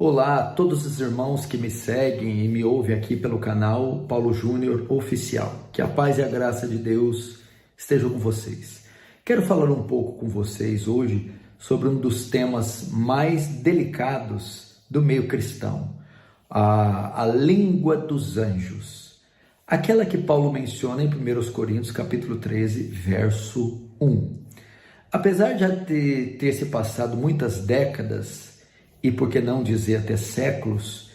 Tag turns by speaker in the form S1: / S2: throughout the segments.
S1: Olá a todos os irmãos que me seguem e me ouvem aqui pelo canal Paulo Júnior Oficial. Que a paz e a graça de Deus estejam com vocês. Quero falar um pouco com vocês hoje sobre um dos temas mais delicados do meio cristão, a língua dos anjos. Aquela que Paulo menciona em 1 Coríntios capítulo 13, verso 1. Apesar de já ter se passado muitas décadas, e por que não dizer até séculos,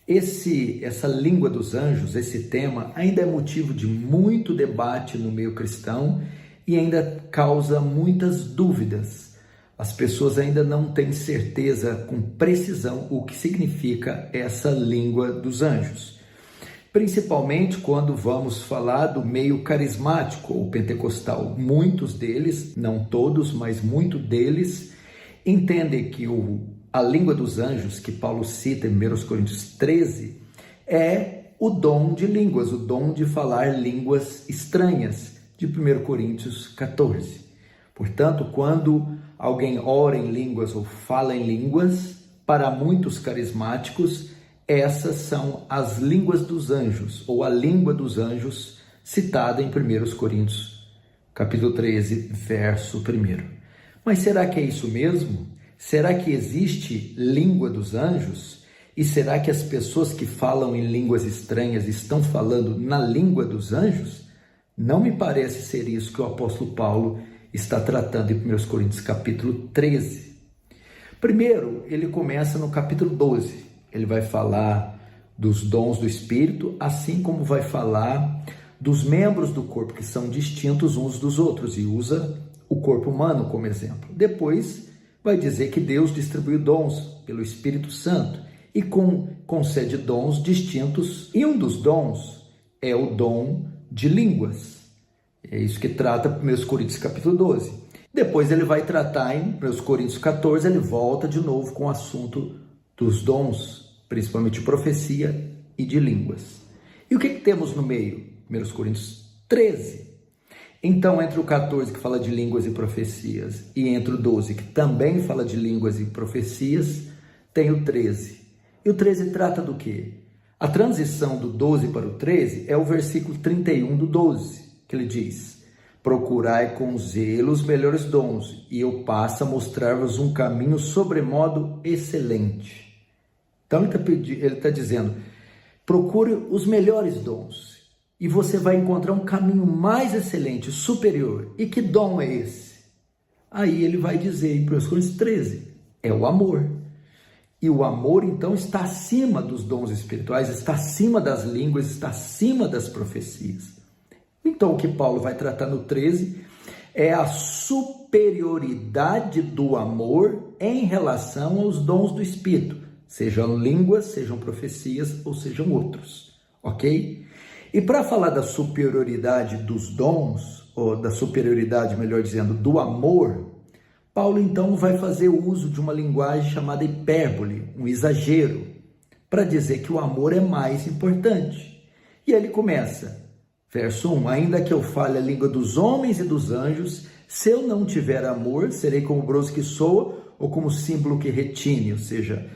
S1: essa língua dos anjos, esse tema, ainda é motivo de muito debate no meio cristão e ainda causa muitas dúvidas. As pessoas ainda não têm certeza com precisão o que significa essa língua dos anjos. Principalmente quando vamos falar do meio carismático ou pentecostal. Muitos deles, não todos, mas muitos deles, entendem que a língua dos anjos, que Paulo cita em 1 Coríntios 13, é o dom de línguas, o dom de falar línguas estranhas, de 1 Coríntios 14. Portanto, quando alguém ora em línguas ou fala em línguas, para muitos carismáticos, essas são as línguas dos anjos, ou a língua dos anjos, citada em 1 Coríntios capítulo 13, verso 1. Mas será que é isso mesmo? Será que existe língua dos anjos? E será que as pessoas que falam em línguas estranhas estão falando na língua dos anjos? Não me parece ser isso que o apóstolo Paulo está tratando em 1 Coríntios capítulo 13. Primeiro, ele começa no capítulo 12. Ele vai falar dos dons do Espírito, assim como vai falar dos membros do corpo que são distintos uns dos outros e usa o corpo humano como exemplo. Depois, vai dizer que Deus distribuiu dons pelo Espírito Santo e concede dons distintos, e um dos dons é o dom de línguas. É isso que trata 1 Coríntios capítulo 12. Depois ele vai tratar em 1 Coríntios 14, ele volta de novo com o assunto dos dons, principalmente de profecia e de línguas. E o que temos no meio? 1 Coríntios 13. Então, entre o 14, que fala de línguas e profecias, e entre o 12, que também fala de línguas e profecias, tem o 13. E o 13 trata do quê? A transição do 12 para o 13 é o versículo 31 do 12, que ele diz: procurai com zelo os melhores dons, e eu passo a mostrar-vos um caminho sobremodo excelente. Então, ele está dizendo, procure os melhores dons, e você vai encontrar um caminho mais excelente, superior. E que dom é esse? Aí ele vai dizer em 1 Coríntios 13, é o amor. E o amor, então, está acima dos dons espirituais, está acima das línguas, está acima das profecias. Então, o que Paulo vai tratar no 13 é a superioridade do amor em relação aos dons do Espírito, sejam línguas, sejam profecias ou sejam outros, ok? E para falar da superioridade dos dons, ou da superioridade, melhor dizendo, do amor, Paulo então vai fazer uso de uma linguagem chamada hipérbole, um exagero, para dizer que o amor é mais importante. E ele começa, verso 1, ainda que eu fale a língua dos homens e dos anjos, se eu não tiver amor, serei como bronze que soa ou como símbolo que retine, ou seja,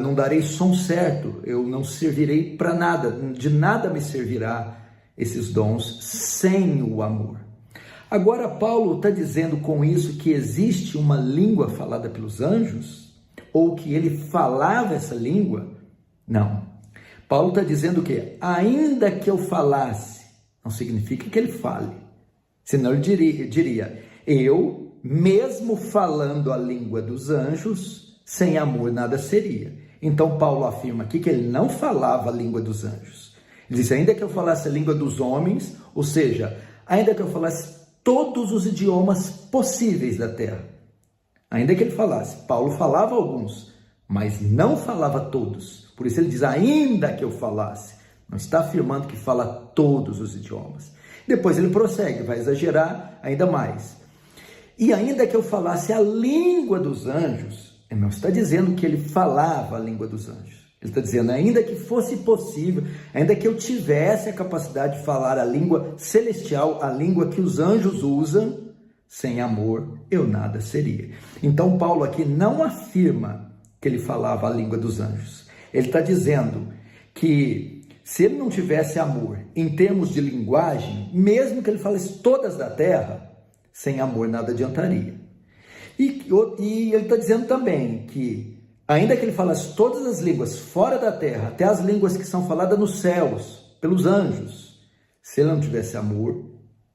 S1: não darei som certo, eu não servirei para nada, de nada me servirá esses dons sem o amor. Agora, Paulo está dizendo com isso que existe uma língua falada pelos anjos, ou que ele falava essa língua? Não. Paulo está dizendo que, ainda que eu falasse, não significa que ele fale, senão ele diria, eu, mesmo falando a língua dos anjos, sem amor nada seria. Então Paulo afirma aqui que ele não falava a língua dos anjos. Ele diz, ainda que eu falasse a língua dos homens, ou seja, ainda que eu falasse todos os idiomas possíveis da terra. Ainda que ele falasse, Paulo falava alguns, mas não falava todos. Por isso ele diz, ainda que eu falasse. Não está afirmando que fala todos os idiomas. Depois ele prossegue, vai exagerar ainda mais. E ainda que eu falasse a língua dos anjos, ele não está dizendo que ele falava a língua dos anjos. Ele está dizendo, ainda que fosse possível, ainda que eu tivesse a capacidade de falar a língua celestial, a língua que os anjos usam, sem amor eu nada seria. Então Paulo aqui não afirma que ele falava a língua dos anjos. Ele está dizendo que se ele não tivesse amor em termos de linguagem, mesmo que ele falasse todas da terra, sem amor nada adiantaria. E ele está dizendo também que, ainda que ele falasse todas as línguas fora da terra, até as línguas que são faladas nos céus, pelos anjos, se ele não tivesse amor,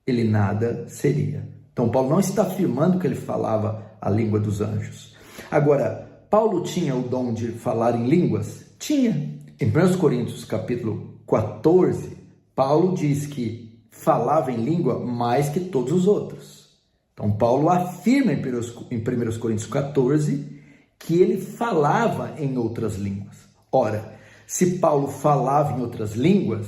S1: ele nada seria. Então Paulo não está afirmando que ele falava a língua dos anjos. Agora, Paulo tinha o dom de falar em línguas? Tinha. Em 1 Coríntios capítulo 14, Paulo diz que falava em língua mais que todos os outros. Então Paulo afirma em 1 Coríntios 14 que ele falava em outras línguas. Ora, se Paulo falava em outras línguas,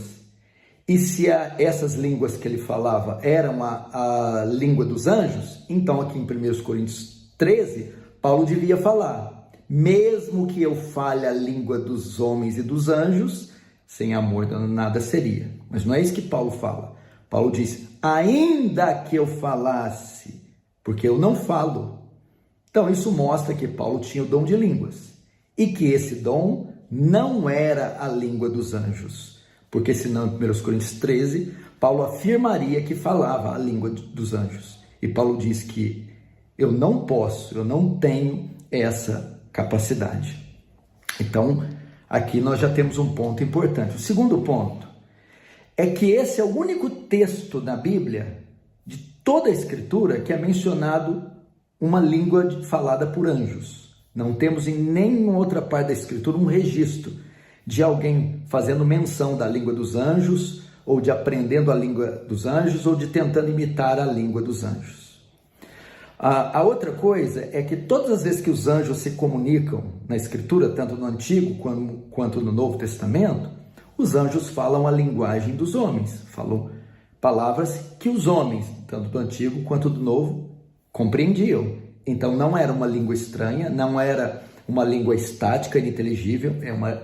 S1: e se essas línguas que ele falava eram a língua dos anjos, então aqui em 1 Coríntios 13, Paulo devia falar: mesmo que eu fale a língua dos homens e dos anjos, sem amor nada seria. Mas não é isso que Paulo fala. Paulo diz: ainda que eu falasse, porque eu não falo. Então isso mostra que Paulo tinha o dom de línguas e que esse dom não era a língua dos anjos, porque senão em 1 Coríntios 13, Paulo afirmaria que falava a língua dos anjos. E Paulo diz que eu não posso, eu não tenho essa capacidade. Então, aqui nós já temos um ponto importante. O segundo ponto é que esse é o único texto na Bíblia, de toda a Escritura, que é mencionado uma língua falada por anjos. Não temos em nenhuma outra parte da Escritura um registro de alguém fazendo menção da língua dos anjos, ou de aprendendo a língua dos anjos, ou de tentando imitar a língua dos anjos. A outra coisa é que todas as vezes que os anjos se comunicam na Escritura, tanto no Antigo quanto no Novo Testamento, os anjos falam a linguagem dos homens, falam palavras que os homens, tanto do Antigo quanto do Novo, compreendiam. Então não era uma língua estranha, não era uma língua estática e ininteligível,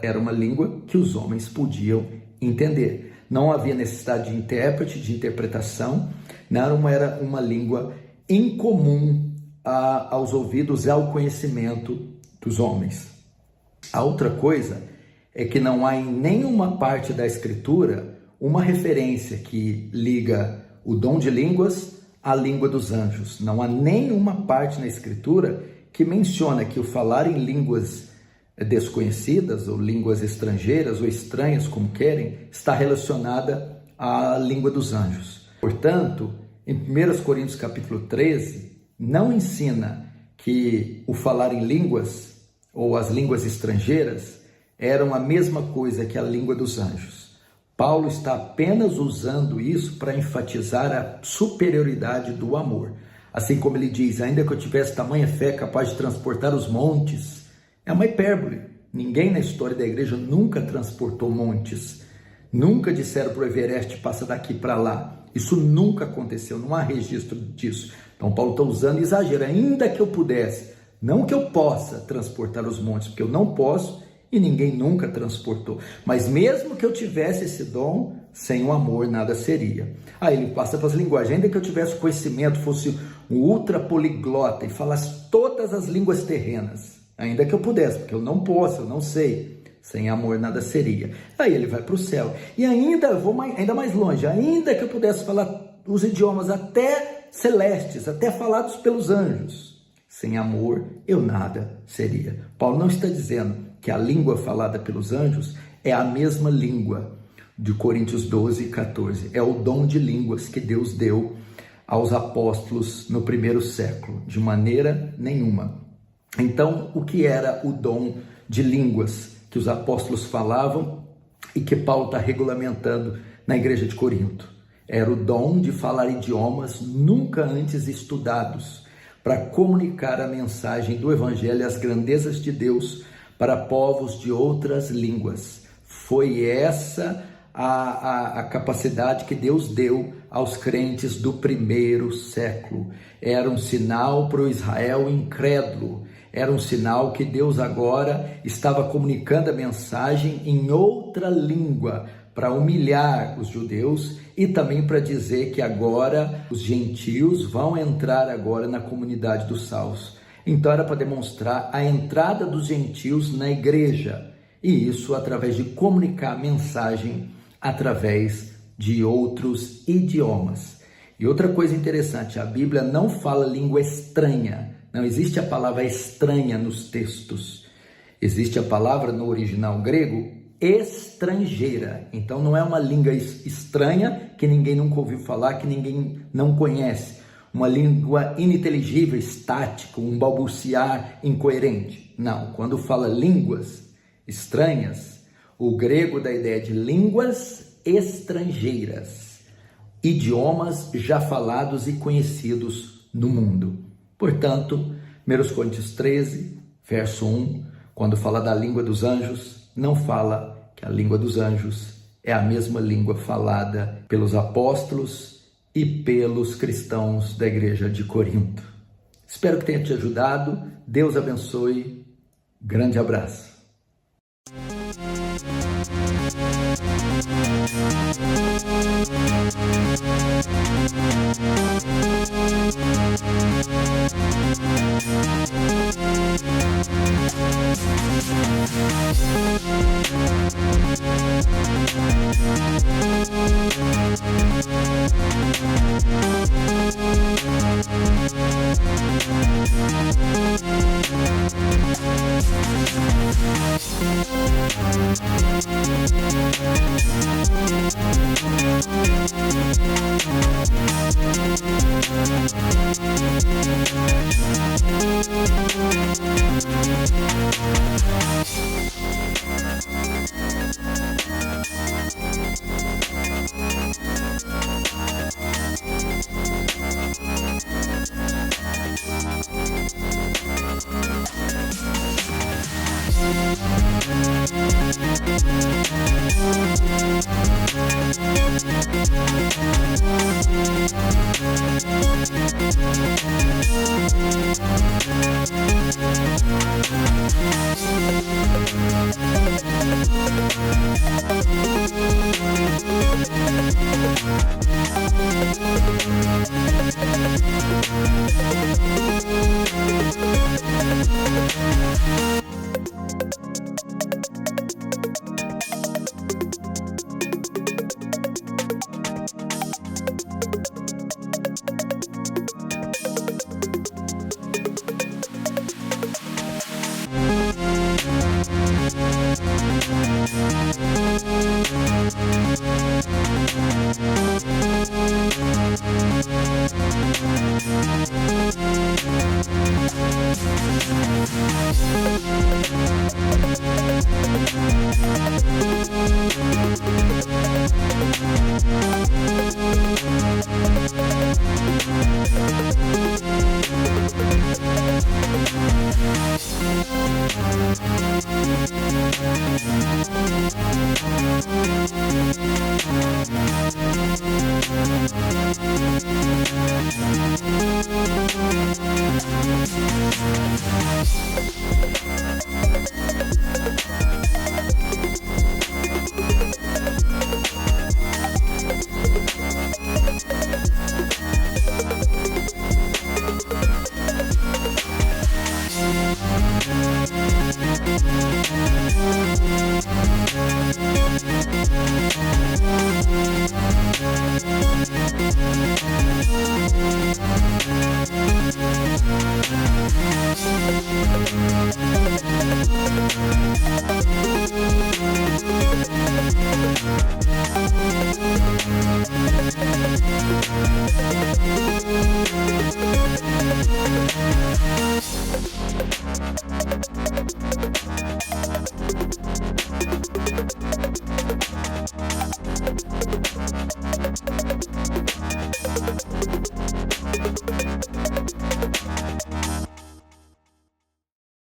S1: era uma língua que os homens podiam entender. Não havia necessidade de intérprete, de interpretação, não era uma língua incomum aos ouvidos e ao conhecimento dos homens. A outra coisa é que não há em nenhuma parte da Escritura uma referência que liga o dom de línguas à língua dos anjos. Não há nenhuma parte na Escritura que menciona que o falar em línguas desconhecidas, ou línguas estrangeiras, ou estranhas, como querem, está relacionada à língua dos anjos. Portanto, em 1 Coríntios capítulo 13, não ensina que o falar em línguas, ou as línguas estrangeiras, eram a mesma coisa que a língua dos anjos. Paulo está apenas usando isso para enfatizar a superioridade do amor. Assim como ele diz: ainda que eu tivesse tamanha fé capaz de transportar os montes. É uma hipérbole. Ninguém na história da igreja nunca transportou montes. Nunca disseram para o Everest: passa daqui para lá. Isso nunca aconteceu, não há registro disso. Então Paulo está usando exagero: ainda que eu pudesse, não que eu possa transportar os montes, porque eu não posso e ninguém nunca transportou. Mas mesmo que eu tivesse esse dom, sem o amor nada seria. Aí ele passa para as linguagens: ainda que eu tivesse conhecimento, fosse um ultra poliglota e falasse todas as línguas terrenas, ainda que eu pudesse, porque eu não posso, eu não sei. Sem amor nada seria. Aí ele vai para o céu. E ainda mais longe: ainda que eu pudesse falar os idiomas até celestes, até falados pelos anjos, sem amor eu nada seria. Paulo não está dizendo que a língua falada pelos anjos é a mesma língua de Coríntios 12 e 14. É o dom de línguas que Deus deu aos apóstolos no primeiro século. De maneira nenhuma. Então, o que era o dom de línguas que os apóstolos falavam e que Paulo está regulamentando na igreja de Corinto? Era o dom de falar idiomas nunca antes estudados, para comunicar a mensagem do Evangelho e as grandezas de Deus para povos de outras línguas. Foi essa a capacidade que Deus deu aos crentes do primeiro século. Era um sinal para o Israel incrédulo. Era um sinal que Deus agora estava comunicando a mensagem em outra língua, para humilhar os judeus e também para dizer que agora os gentios vão entrar agora na comunidade dos salvos. Então era para demonstrar a entrada dos gentios na igreja, e isso através de comunicar a mensagem através de outros idiomas. E outra coisa interessante, a Bíblia não fala língua estranha, não existe a palavra estranha nos textos. Existe a palavra no original grego estrangeira, então não é uma língua estranha que ninguém nunca ouviu falar, que ninguém não conhece. Uma língua ininteligível, estática, um balbuciar incoerente. Não, quando fala línguas estranhas, o grego dá a ideia de línguas estrangeiras, idiomas já falados e conhecidos no mundo. Portanto, 1 Coríntios 13, verso 1, quando fala da língua dos anjos, não fala que a língua dos anjos é a mesma língua falada pelos apóstolos e pelos cristãos da igreja de Corinto. Espero que tenha te ajudado. Deus abençoe. Grande abraço.